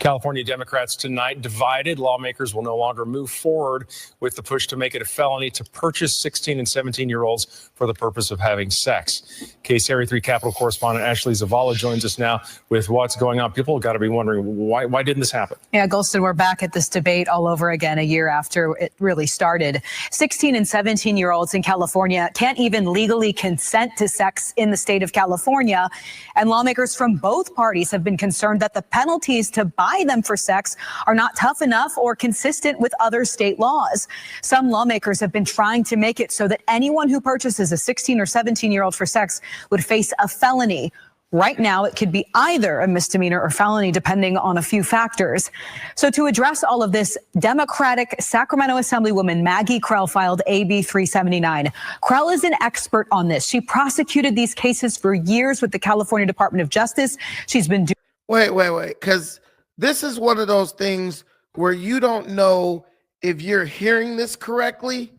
California Democrats tonight divided. Lawmakers will no longer move forward with the push to make it a felony to purchase 16 and 17-year-olds for the purpose of having sex. KCRA 3 Capitol correspondent Ashley Zavala joins us now with what's going on. People have got to be wondering, why didn't this happen? Yeah, Golston, we're back at this debate all over again a year after it really started. 16 and 17-year-olds in California can't even legally consent to sex in the state of California. And lawmakers from both parties have been concerned that the penalties to buy them for sex are not tough enough or consistent with other state laws. Some lawmakers have been trying to make it so that anyone who purchases a 16 or 17-year-old for sex would face a felony. Right now, it could be either a misdemeanor or felony, depending on a few factors. So to address all of this, Democratic Sacramento Assemblywoman Maggie Krell filed AB 379. Krell is an expert on this. She prosecuted these cases for years with the California Department of Justice. She's been doing... Wait, because this is one of those things where you don't know if you're hearing this correctly,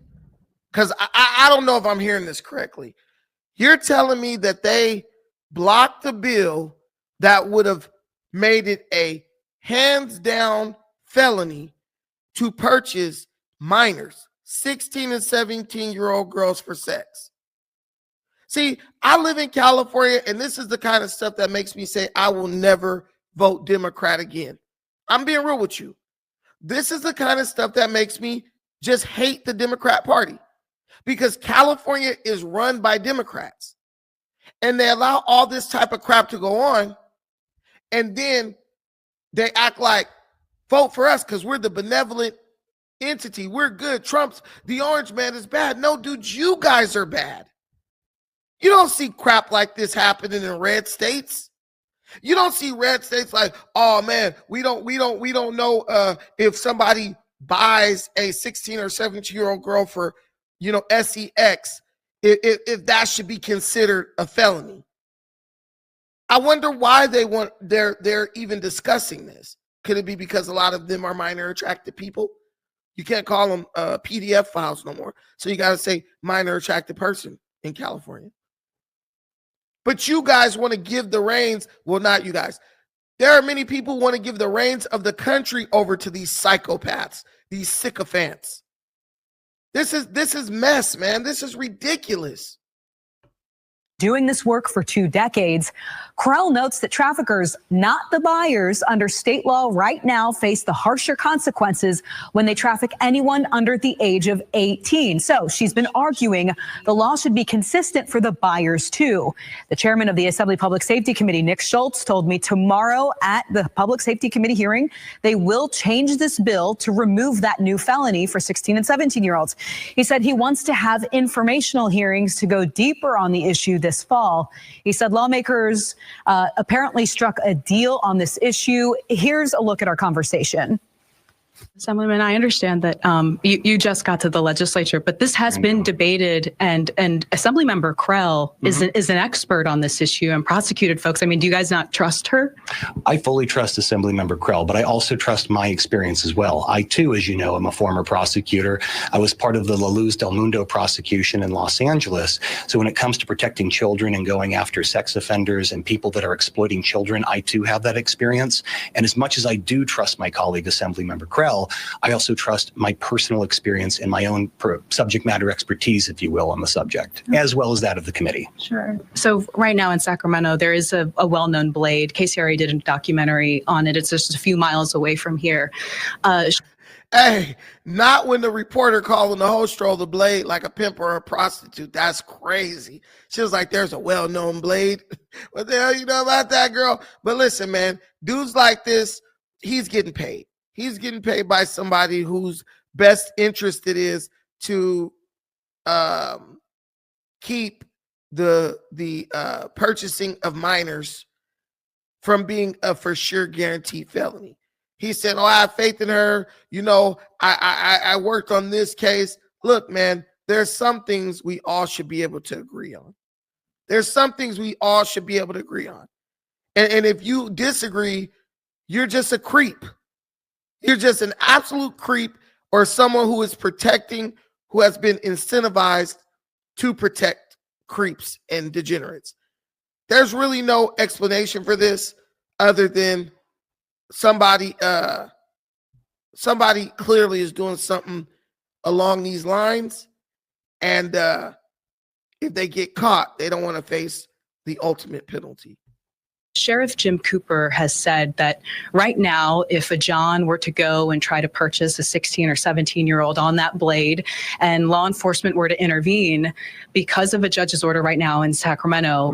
because I don't know if I'm hearing this correctly. You're telling me that they blocked the bill that would have made it a hands-down felony to purchase minors, 16 and 17-year-old girls for sex. See, I live in California, and this is the kind of stuff that makes me say I will never vote Democrat again. I'm being real with you. This is the kind of stuff that makes me just hate the Democrat Party, because California is run by Democrats, and they allow all this type of crap to go on, and then they act like, vote for us because we're the benevolent entity. We're good. The orange man is bad. No, dude, you guys are bad. You don't see crap like this happening in red states. You don't see red states like, oh man, we don't know if somebody buys a 16 or 17-year-old girl for, sex, if that should be considered a felony. I wonder why they're even discussing this. Could it be because a lot of them are minor attracted people? You can't call them PDF files no more. So you got to say minor attracted person in California. But you guys want to give the reins. Well, not you guys. There are many people who want to give the reins of the country over to these psychopaths, these sycophants. This is mess, man. This is ridiculous. Doing this work for 2 decades, Krell notes that traffickers, not the buyers, under state law right now face the harsher consequences when they traffic anyone under the age of 18. So she's been arguing the law should be consistent for the buyers too. The chairman of the Assembly Public Safety Committee, Nick Schultz, told me tomorrow at the Public Safety Committee hearing, they will change this bill to remove that new felony for 16 and 17-year-olds. He said he wants to have informational hearings to go deeper on the issue this fall. He said lawmakers apparently struck a deal on this issue. Here's a look at our conversation. Assemblyman, I understand that you just got to the legislature, but this has been debated, and Assemblymember Krell is an expert on this issue and prosecuted folks. I mean, do you guys not trust her? I fully trust Assemblymember Krell, but I also trust my experience as well. I too, as you know, am a former prosecutor. I was part of the La Luz del Mundo prosecution in Los Angeles. So when it comes to protecting children and going after sex offenders and people that are exploiting children, I too have that experience. And as much as I do trust my colleague, Assemblymember Krell, I also trust my personal experience and my own subject matter expertise, if you will, on the subject, as well as that of the committee. Sure. So right now in Sacramento, there is a well-known blade. KCRA did a documentary on it. It's just a few miles away from here. Hey, not when the reporter calling the host stroll the blade like a pimp or a prostitute. That's crazy. She was like, there's a well-known blade. What the hell you know about that, girl? But listen, man, dudes like this, he's getting paid. He's getting paid by somebody whose best interest it is to keep the purchasing of minors from being a for sure guaranteed felony. He said, oh, I have faith in her. I worked on this case. Look, man, there's some things we all should be able to agree on. There's some things we all should be able to agree on. And if you disagree, you're just a creep. You're just an absolute creep, or someone who is protecting, who has been incentivized to protect creeps and degenerates. There's really no explanation for this other than somebody somebody clearly is doing something along these lines, and if they get caught, they don't want to face the ultimate penalty. Sheriff Jim Cooper has said that right now, if a John were to go and try to purchase a 16 or 17-year-old on that blade and law enforcement were to intervene because of a judge's order right now in Sacramento,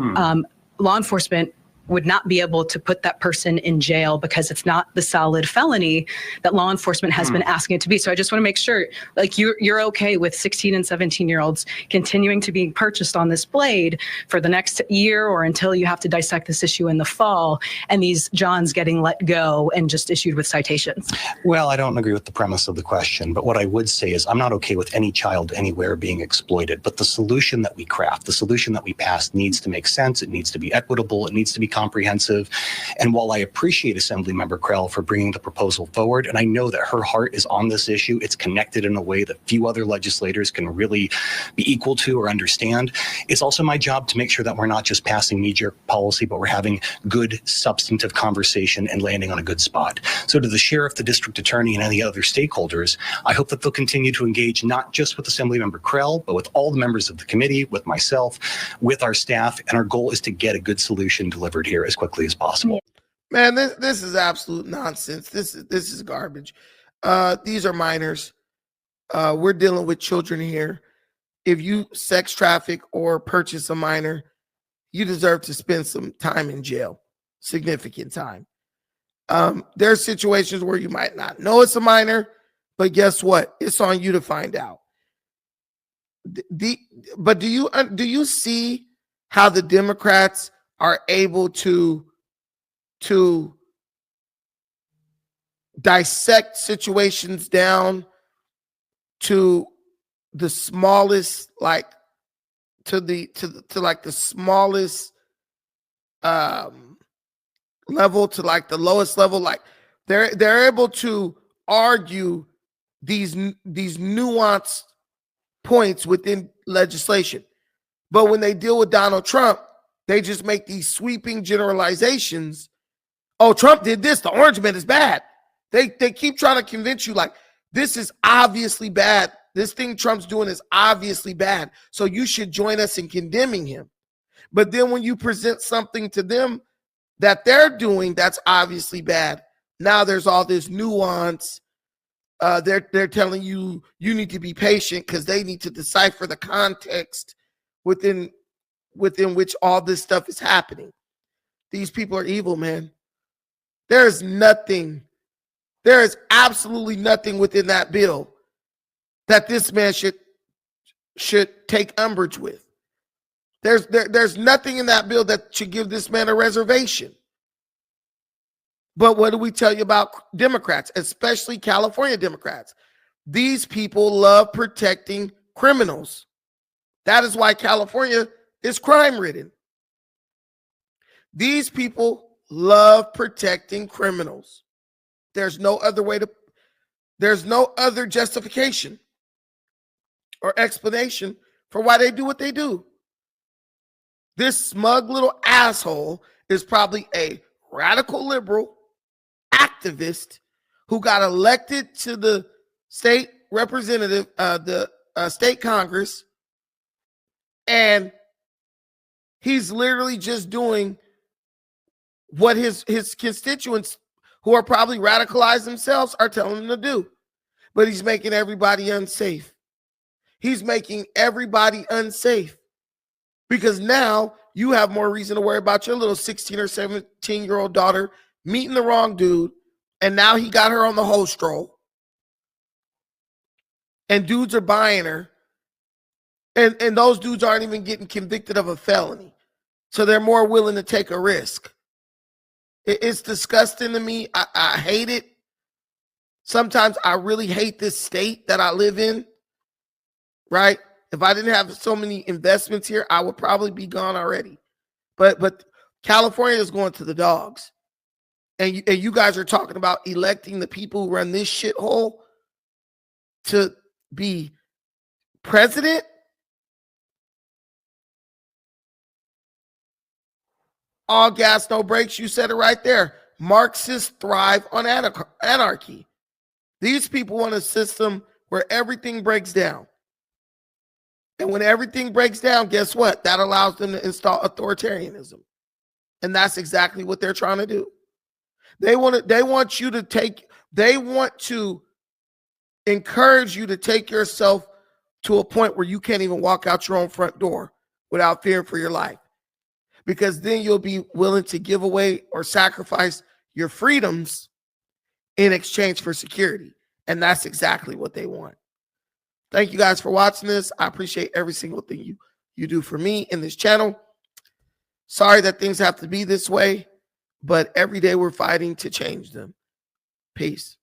law enforcement would not be able to put that person in jail because it's not the solid felony that law enforcement has been asking it to be. So I just want to make sure, like, you're okay with 16 and 17-year-olds continuing to be purchased on this blade for the next year or until you have to dissect this issue in the fall, and these Johns getting let go and just issued with citations? Well, I don't agree with the premise of the question, but what I would say is I'm not okay with any child anywhere being exploited, but the solution that we craft, the solution that we pass needs to make sense. It needs to be equitable. It needs to be comprehensive. And while I appreciate Assemblymember Krell for bringing the proposal forward, and I know that her heart is on this issue, it's connected in a way that few other legislators can really be equal to or understand. It's also my job to make sure that we're not just passing knee-jerk policy, but we're having good substantive conversation and landing on a good spot. So to the sheriff, the district attorney, and any other stakeholders, I hope that they'll continue to engage not just with Assemblymember Krell, but with all the members of the committee, with myself, with our staff, and our goal is to get a good solution delivered here as quickly as possible. Man, this is absolute nonsense. This is garbage. These are minors. We're dealing with children here. If you sex traffic or purchase a minor, you deserve to spend some time in jail, significant time. There are situations where you might not know it's a minor, but guess what? It's on you to find out. But do you see how the Democrats are able to dissect situations down to the smallest, like to the smallest level, to like the lowest level? Like they're able to argue these nuanced points within legislation, but when they deal with Donald Trump, they just make these sweeping generalizations. Oh, Trump did this, the orange man is bad. They keep trying to convince you like this is obviously bad. This thing Trump's doing is obviously bad, so you should join us in condemning him. But then when you present something to them that they're doing that's obviously bad, now there's all this nuance. They're telling you need to be patient because they need to decipher the context within which all this stuff is happening. These people are evil, man. There is absolutely nothing within that bill that this man should take umbrage with. There's nothing in that bill that should give this man a reservation. But what do we tell you about Democrats, especially California Democrats? These people love protecting criminals. That is why California is crime-ridden. These people love protecting criminals. There's no other justification or explanation for why they do what they do. This smug little asshole is probably a radical liberal activist who got elected to the state representative, the state Congress, and he's literally just doing what his constituents, who are probably radicalized themselves, are telling him to do. But he's making everybody unsafe. He's making everybody unsafe because now you have more reason to worry about your little 16 or 17-year-old daughter meeting the wrong dude, and now he got her on the whole stroll. And dudes are buying her. And those dudes aren't even getting convicted of a felony. So they're more willing to take a risk. It's disgusting to me. I hate it. Sometimes I really hate this state that I live in, right? If I didn't have so many investments here, I would probably be gone already. But California is going to the dogs. And you guys are talking about electing the people who run this shithole to be president? All gas, no brakes. You said it right there. Marxists thrive on anarchy. These people want a system where everything breaks down. And when everything breaks down, guess what? That allows them to install authoritarianism. And that's exactly what they're trying to do. They want to encourage you to take yourself to a point where you can't even walk out your own front door without fearing for your life. Because then you'll be willing to give away or sacrifice your freedoms in exchange for security. And that's exactly what they want. Thank you guys for watching this. I appreciate every single thing you do for me in this channel. Sorry that things have to be this way, but every day we're fighting to change them. Peace.